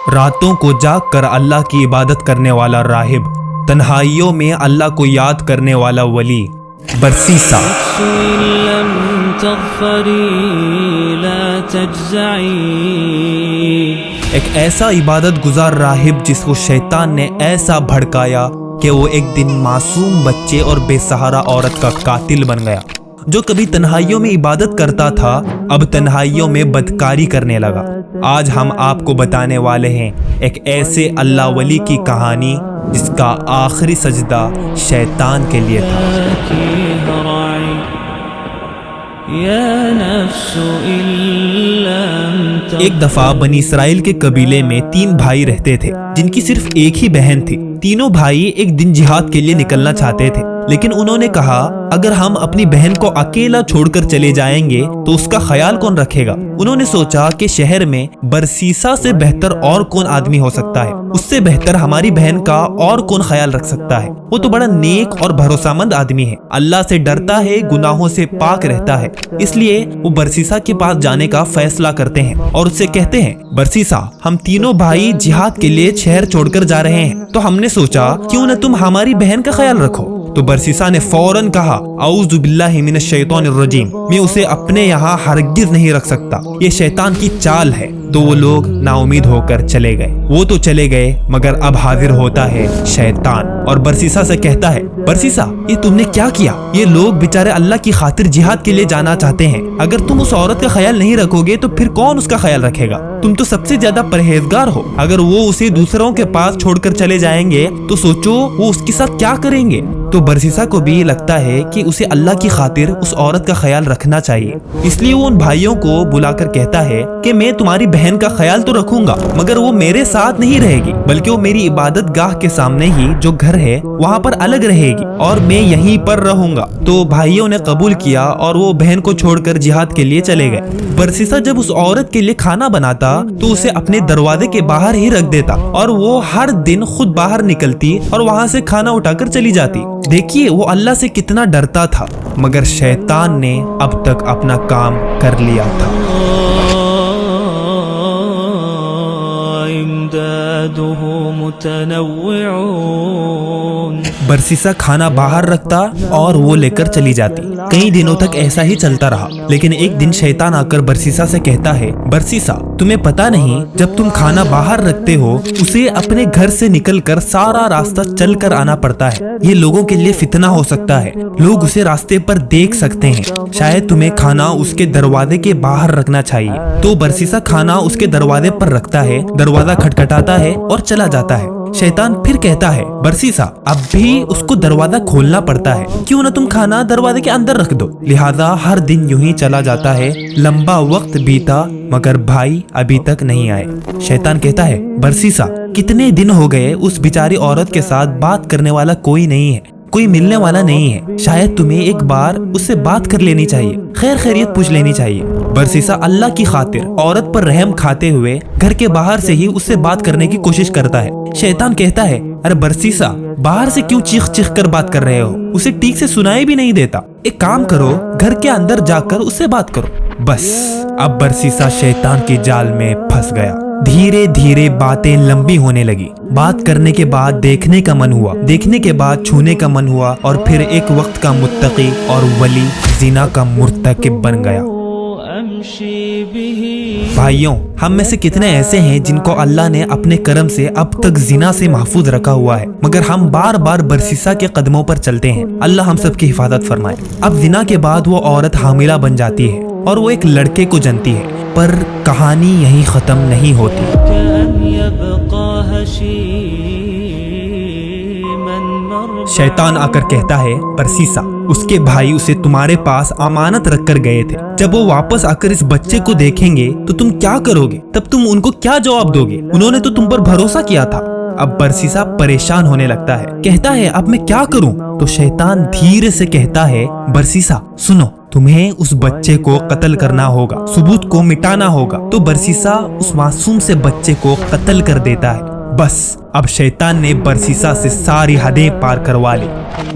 راتوں کو جاگ کر اللہ کی عبادت کرنے والا راہب، تنہائیوں میں اللہ کو یاد کرنے والا ولی، برسیسا۔ ایک ایسا عبادت گزار راہب جس کو شیطان نے ایسا بھڑکایا کہ وہ ایک دن معصوم بچے اور بے سہارا عورت کا قاتل بن گیا۔ جو کبھی تنہائیوں میں عبادت کرتا تھا اب تنہائیوں میں بدکاری کرنے لگا۔ آج ہم آپ کو بتانے والے ہیں ایک ایسے اللہ ولی کی کہانی جس کا آخری سجدہ شیطان کے لیے تھا۔ ایک دفعہ بنی اسرائیل کے قبیلے میں 3 بھائی رہتے تھے جن کی صرف ایک ہی بہن تھی۔ تینوں بھائی ایک دن جہاد کے لیے نکلنا چاہتے تھے، لیکن انہوں نے کہا اگر ہم اپنی بہن کو اکیلا چھوڑ کر چلے جائیں گے تو اس کا خیال کون رکھے گا؟ انہوں نے سوچا کہ شہر میں برسیسا سے بہتر اور کون آدمی ہو سکتا ہے، اس سے بہتر ہماری بہن کا اور کون خیال رکھ سکتا ہے؟ وہ تو بڑا نیک اور بھروسہ مند آدمی ہے، اللہ سے ڈرتا ہے، گناہوں سے پاک رہتا ہے۔ اس لیے وہ برسیسا کے پاس جانے کا فیصلہ کرتے ہیں اور اس سے کہتے ہیں، برسیسا ہم تینوں بھائی جہاد کے لیے شہر چھوڑ کر جا رہے ہیں، تو ہم نے سوچا کیوں نہ تم ہماری بہن کا خیال رکھو۔ تو برسیسا نے فوراً کہا، اعوذ باللہ من الشیطان الرجیم، میں اسے اپنے یہاں ہرگز نہیں رکھ سکتا، یہ شیطان کی چال ہے۔ تو وہ لوگ نا امید ہو کر چلے گئے۔ وہ تو چلے گئے مگر اب حاضر ہوتا ہے شیطان اور برسیسا سے کہتا ہے، برسیسا یہ تم نے کیا کیا؟ یہ لوگ بیچارے اللہ کی خاطر جہاد کے لیے جانا چاہتے ہیں، اگر تم اس عورت کا خیال نہیں رکھو گے تو پھر کون اس کا خیال رکھے گا؟ تم تو سب سے زیادہ پرہیزگار ہو، اگر وہ اسے دوسروں کے پاس چھوڑ کر چلے جائیں گے تو سوچو وہ اس کے ساتھ کیا کریں گے۔ تو برسیسا کو بھی لگتا ہے کہ اسے اللہ کی خاطر اس عورت کا خیال رکھنا چاہیے، اس لیے وہ ان بھائیوں کو بلا کر کہتا ہے کہ میں تمہاری بہن کا خیال تو رکھوں گا مگر وہ میرے ساتھ نہیں رہے گی، بلکہ وہ میری عبادت گاہ کے سامنے ہی جو گھر ہے وہاں پر الگ رہے گی اور میں یہیں پر رہوں گا۔ تو بھائیوں نے قبول کیا اور وہ بہن کو چھوڑ کر جہاد کے لیے چلے گئے۔ برسیسا جب اس عورت کے لیے کھانا بناتا تو اسے اپنے دروازے کے باہر ہی رکھ دیتا اور وہ ہر دن خود باہر نکلتی اور وہاں سے کھانا اٹھا کر چلی جاتی۔ دیکھیے وہ اللہ سے کتنا ڈرتا تھا، مگر شیطان نے اب تک اپنا کام کر لیا تھا۔ برسیسا کھانا باہر رکھتا اور وہ لے کر چلی جاتی۔ کئی دنوں تک ایسا ہی چلتا رہا، لیکن ایک دن شیطان آ کر برسیسا سے کہتا ہے، برسیسا تمہیں پتا نہیں جب تم کھانا باہر رکھتے ہو اسے اپنے گھر سے نکل کر سارا راستہ چل کر آنا پڑتا ہے، یہ لوگوں کے لیے فتنہ ہو سکتا ہے، لوگ اسے راستے پر دیکھ سکتے ہیں، شاید تمہیں کھانا اس کے دروازے کے باہر رکھنا چاہیے۔ تو برسیسا کھانا اس کے دروازے پر رکھتا ہے، دروازہ کھٹکھٹاتا ہے اور چلا جاتا ہے۔ شیطان پھر کہتا ہے، برسیسا اب بھی اس کو دروازہ کھولنا پڑتا ہے، کیوں نہ تم کھانا دروازے کے اندر رکھ دو۔ لہذا ہر دن یوں ہی چلا جاتا ہے۔ لمبا وقت بیتا مگر بھائی ابھی تک نہیں آئے۔ شیطان کہتا ہے، برسیسا کتنے دن ہو گئے اس بیچاری عورت کے ساتھ بات کرنے والا کوئی نہیں ہے، کوئی ملنے والا نہیں ہے، شاید تمہیں ایک بار اس سے بات کر لینی چاہیے، خیر خیریت پوچھ لینی چاہیے۔ برسیسا اللہ کی خاطر عورت پر رحم کھاتے ہوئے گھر کے باہر سے ہی اس سے بات کرنے کی کوشش کرتا ہے۔ شیطان کہتا ہے، ارے برسیسا باہر سے کیوں چیخ چیخ کر بات کر رہے ہو؟ اسے ٹھیک سے سنائی بھی نہیں دیتا، ایک کام کرو گھر کے اندر جا کر اس سے بات کرو۔ بس اب برسیسا شیطان کی جال میں پھنس گیا۔ دھیرے دھیرے باتیں لمبی ہونے لگی، بات کرنے کے بعد دیکھنے کا من ہوا، دیکھنے کے بعد چھونے کا من ہوا اور پھر ایک وقت کا متقی اور ولی زنا کا مرتکب بن گیا۔ بھائیوں ہم میں سے کتنے ایسے ہیں جن کو اللہ نے اپنے کرم سے اب تک زنا سے محفوظ رکھا ہوا ہے، مگر ہم بار بار برسیسا کے قدموں پر چلتے ہیں۔ اللہ ہم سب کی حفاظت فرمائے۔ اب زنا کے بعد وہ عورت حاملہ بن جاتی ہے اور وہ ایک لڑکے کو جنتی ہے، پر کہانی یہیں ختم نہیں ہوتی۔ شیطان آ کر کہتا ہے، برسیسا اس کے بھائی اسے تمہارے پاس امانت رکھ کر گئے تھے، جب وہ واپس آ کر اس بچے کو دیکھیں گے تو تم کیا کرو گے؟ تب تم ان کو کیا جواب دو گے؟ انہوں نے تو تم پر بھروسہ کیا تھا۔ اب برسیسا پریشان ہونے لگتا ہے، کہتا ہے اب میں کیا کروں؟ تو شیطان دھیرے سے کہتا ہے، برسیسا سنو، تمہیں اس بچے کو قتل کرنا ہوگا، ثبوت کو مٹانا ہوگا۔ تو برسیسا اس معصوم سے بچے کو قتل کر دیتا ہے۔ बस अब शैतान ने बरसीसा से सारी हदें पार करवा ली।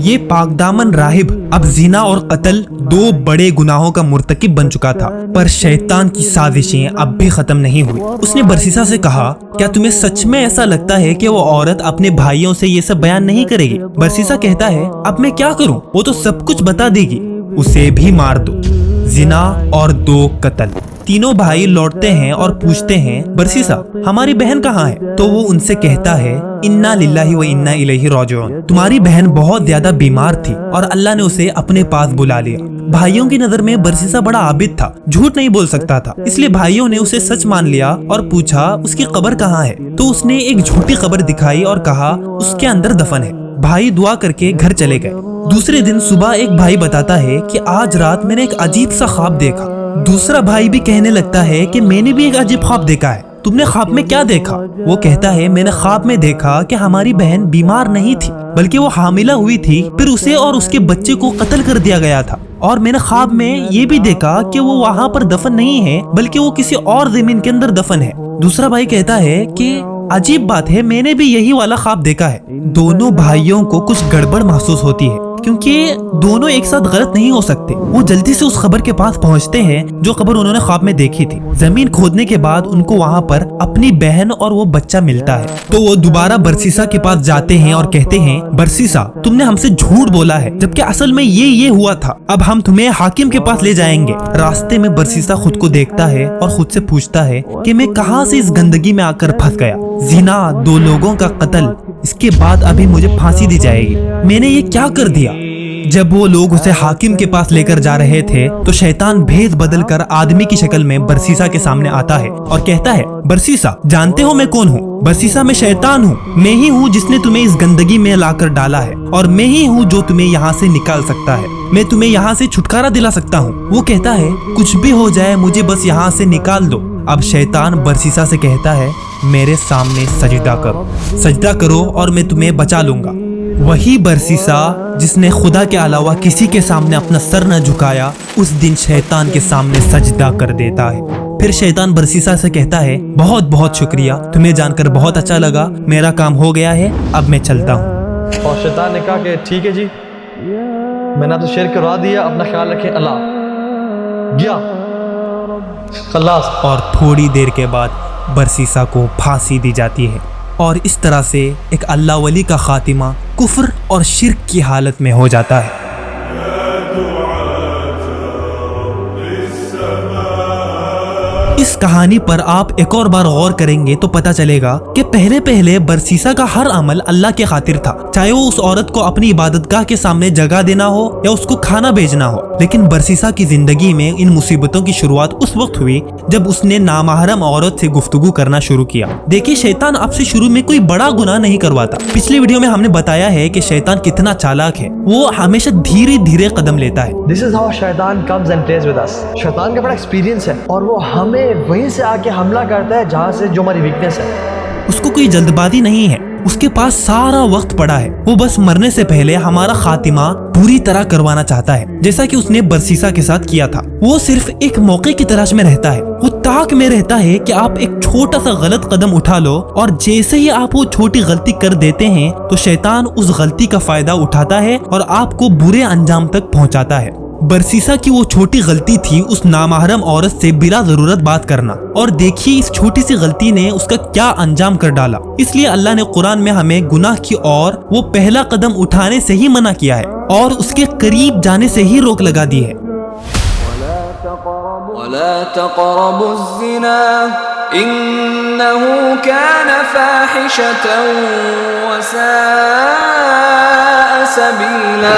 ये पाकदामन राहिब अब जिना और कत्ल 2 बड़े गुनाहों का मुर्तकिब बन चुका था, पर शैतान की साजिशें अब भी खत्म नहीं हुई। उसने बरसीसा से कहा, क्या तुम्हें सच में ऐसा लगता है कि वो औरत अपने भाइयों से ये सब बयान नहीं करेगी? बरसीसा कहता है, अब मैं क्या करूं? वो तो सब कुछ बता देगी, उसे भी मार दो। जिना और 2 कत्ल। तीनों भाई लौटते हैं और पूछते हैं, बरसीसा हमारी बहन कहाँ है? तो वो उनसे कहता है, इन्ना लिल्लाहि व इन्ना इलैहि राजिऊन। तुम्हारी बहन बहुत ज्यादा बीमार थी और अल्लाह ने उसे अपने पास बुला लिया। भाइयों की नजर में बरसीसा बड़ा आबिद था, झूठ नहीं बोल सकता था, इसलिए भाइयों ने उसे सच मान लिया और पूछा उसकी कब्र कहाँ है। तो उसने एक झूठी कब्र दिखाई और कहा उसके अंदर दफन है। भाई दुआ करके घर चले गए। दूसरे दिन सुबह एक भाई बताता है कि आज रात मैंने एक अजीब सा ख्वाब देखा। दूसरा भाई भी कहने लगता है कि मैंने भी एक अजीब ख्वाब देखा है। तुमने ख्वाब में क्या देखा? वो कहता है, मैंने ख्वाब में देखा कि हमारी बहन बीमार नहीं थी, बल्कि वो हामिला हुई थी, फिर उसे और उसके बच्चे को कत्ल कर दिया गया था। और मैंने ख्वाब में ये भी देखा कि वो वहाँ पर दफन नहीं है, बल्कि वो किसी और जमीन के अंदर दफन है। दूसरा भाई कहता है कि अजीब बात है, मैंने भी यही वाला ख्वाब देखा है। दोनों भाइयों को कुछ गड़बड़ महसूस होती है, क्योंकि दोनों एक साथ गलत नहीं हो सकते। वो जल्दी से उस खबर के पास पहुंचते हैं जो खबर उन्होंने ख्वाब में देखी थी। जमीन खोदने के बाद उनको वहां पर अपनी बहन और वो बच्चा मिलता है। तो वो दोबारा बरसीसा के पास जाते हैं और कहते हैं, बरसीसा तुमने हमसे झूठ बोला है, जबकि असल में ये हुआ था। अब हम तुम्हें हाकिम के पास ले जाएंगे। रास्ते में बरसीसा खुद को देखता है और खुद से पूछता है कि मैं कहां से इस गंदगी में आकर फंस गया। जिना, 2 लोगों का कत्ल, इसके बाद अभी मुझे फांसी दी जाएगी। मैंने ये क्या कर दिया? जब वो लोग उसे हाकिम के पास लेकर जा रहे थे तो शैतान भेद बदल कर आदमी की शक्ल में बरसीसा के सामने आता है और कहता है, बरसीसा जानते हो मैं कौन हूँ? बरसीसा मैं शैतान हूँ। मैं ही हूँ जिसने तुम्हें इस गंदगी में लाकर डाला है और मैं ही हूँ जो तुम्हें यहाँ से निकाल सकता है। मैं तुम्हें यहाँ से छुटकारा दिला सकता हूँ। वो कहता है, कुछ भी हो जाए मुझे बस यहाँ से निकाल दो। अब शैतान बरसीसा से कहता है, मेरे सामने सजदा करो और मैं तुम्हें बचा लूंगा। वही बरसीसा जिसने खुदा के अलावा किसी के सामने अपना सर न झुकाया, उस दिन शैतान के सामने सजदा कर देता है। फिर शैतान बरसीसा से कहता है, बहुत बहुत शुक्रिया, तुम्हें जानकर बहुत अच्छा लगा, मेरा काम हो गया है, अब मैं चलता हूँ। और शैतान ने कहा कि ठीक है जी, मैंने तो शेर करवा दिया, अपना ख्याल रखें, अल्लाह गया खल्लास। और थोड़ी देर के बाद बरसीसा को फांसी दी जाती है और इस तरह से एक अल्लाह वली का खातिमा कुफ्र और शिर्क की हालत में हो जाता है। इस कहानी पर आप एक और बार गौर करेंगे तो पता चलेगा कि पहले बरसीसा का हर अमल अल्लाह के खातिर था, चाहे वो उस औरत को अपनी इबादतगाह के सामने जगह देना हो या उसको खाना भेजना हो। लेकिन बरसीसा की जिंदगी में इन मुसीबतों की शुरुआत उस वक्त हुई जब उसने नामहरम औरत से गुफ्तगू करना शुरू किया। देखिए, शैतान आपसे शुरू में कोई बड़ा गुनाह नहीं करवाता। पिछली वीडियो में हमने बताया है कि शैतान कितना चालाक है, वो हमेशा धीरे धीरे कदम लेता है। This is how शैतान comes and plays with us। शैतान का बड़ा एक्सपीरियंस है और वो हमें वहीं से आके हमला करता है जहाँ से जो हमारी वीकनेस है। उसको कोई जल्दबाजी नहीं है, उसके पास सारा वक्त पड़ा है। वो बस मरने से पहले हमारा खातिमा पूरी तरह करवाना चाहता है, जैसा कि उसने बरसीसा के साथ किया था। वो सिर्फ एक मौके की तलाश में रहता है। वो ताक में रहता है कि आप एक छोटा सा गलत कदम उठा लो और जैसे ही आप वो छोटी गलती कर देते हैं तो शैतान उस गलती का फायदा उठाता है और आपको बुरे अंजाम तक पहुंचाता है। बरसीसा की वो छोटी गलती थी उस नामहरम औरत से बिला जरूरत बात करना, और देखिए इस छोटी सी गलती ने उसका क्या अंजाम कर डाला। इसलिए अल्लाह ने कुरान में हमें गुनाह की ओर वो पहला कदम उठाने से ही मना किया है और उसके करीब जाने से ही रोक लगा दी है। वला तक़रबुज़्ज़िना इन्नहु कान फ़ाहिशतन व साअ सबीला।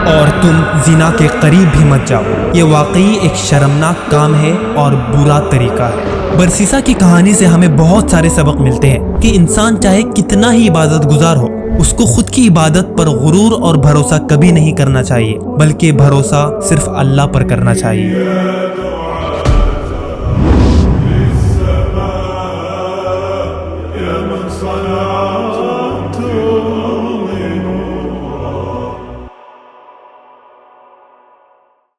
और तुम जिना के करीब भी मत जाओ, ये वाकई एक शर्मनाक काम है और बुरा तरीका है। बरसीसा की कहानी से हमें बहुत सारे सबक मिलते हैं कि इंसान चाहे कितना ही इबादत गुजार हो, उसको खुद की इबादत पर गुरूर और भरोसा कभी नहीं करना चाहिए, बल्कि भरोसा सिर्फ अल्लाह पर करना चाहिए।